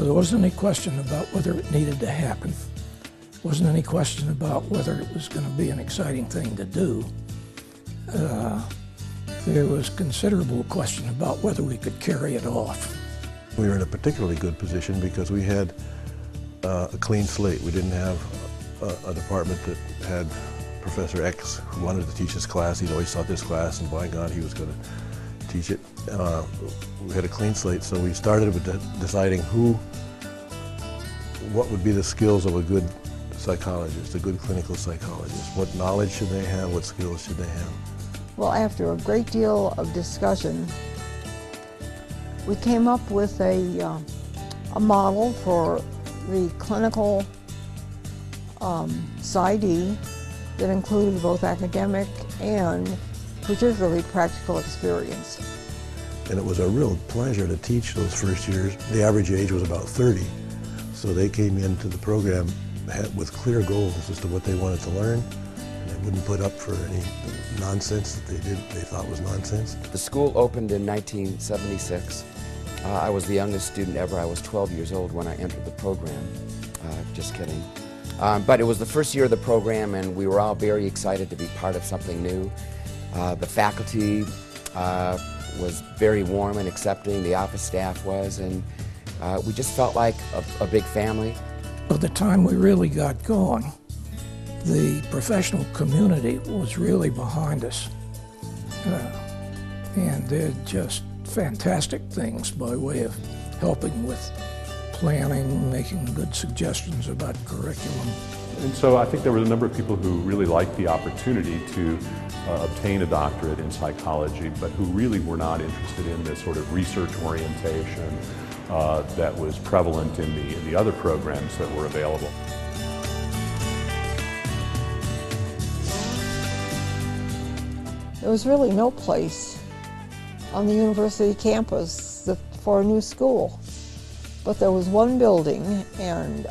there wasn't any question about whether it needed to happen. Wasn't any question about whether it was going to be an exciting thing to do. There was considerable question about whether we could carry it off. We were in a particularly good position because we had a clean slate. We didn't have a department that had Professor X who wanted to teach this class. He'd always taught this class, and by God, he was going to teach it. We had a clean slate, so we started with deciding what would be the skills of a good psychologist, a good clinical psychologist. What knowledge should they have? What skills should they have? Well, after a great deal of discussion, we came up with a model for the clinical PsyD that included both academic and particularly practical experience. And it was a real pleasure to teach those first years. The average age was about 30, so they came into the program with clear goals as to what they wanted to learn. And they wouldn't put up for any nonsense that they thought was nonsense. The school opened in 1976. I was the youngest student ever. I was 12 years old when I entered the program. Just kidding. But it was the first year of the program, and we were all very excited to be part of something new. The faculty was very warm and accepting, the office staff was, and we just felt like a big family. By the time we really got going, the professional community was really behind us. And did just fantastic things by way of helping with planning, making good suggestions about curriculum. And so I think there were a number of people who really liked the opportunity to obtain a doctorate in psychology, but who really were not interested in the sort of research orientation that was prevalent in the other programs that were available. There was really no place on the university campus for a new school. But there was one building, and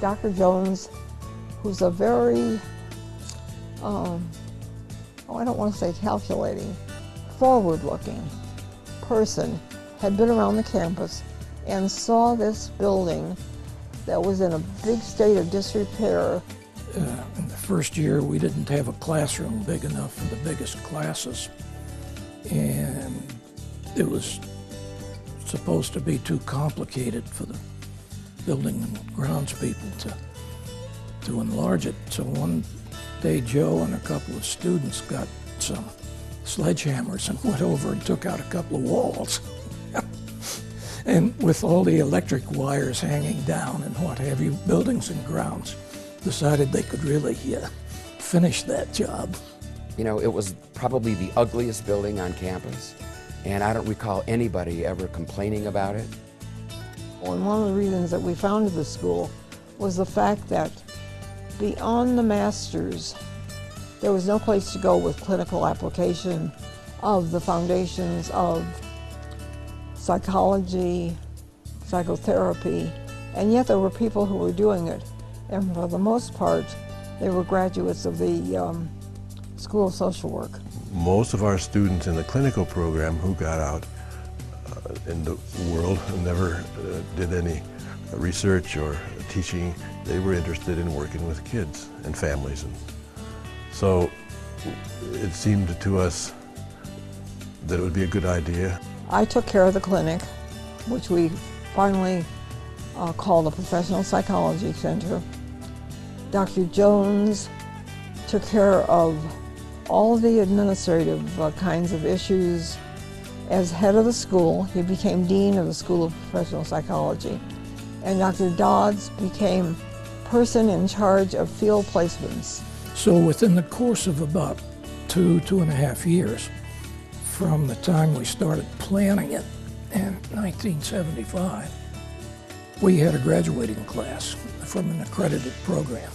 Dr. Jones, who's a very, I don't want to say calculating, forward-looking person, had been around the campus and saw this building that was in a big state of disrepair. In the first year, we didn't have a classroom big enough for the biggest classes, and it was supposed to be too complicated for the building and grounds people to enlarge it. So one day Joe and a couple of students got some sledgehammers and went over and took out a couple of walls. And with all the electric wires hanging down and what have you, buildings and grounds decided they could really finish that job. You know, it was probably the ugliest building on campus, and I don't recall anybody ever complaining about it. And one of the reasons that we founded the school was the fact that beyond the masters, there was no place to go with clinical application of the foundations of psychology, psychotherapy, and yet there were people who were doing it. And for the most part, they were graduates of the School of Social Work. Most of our students in the clinical program who got out in the world and never did any research or teaching, they were interested in working with kids and families. And so it seemed to us that it would be a good idea. I took care of the clinic, which we finally called a Professional Psychology Center. Dr. Jones took care of all the administrative kinds of issues. As head of the school, he became Dean of the School of Professional Psychology. And Dr. Dodds became person in charge of field placements. So within the course of about 2.5 years, from the time we started planning it in 1975, we had a graduating class from an accredited program.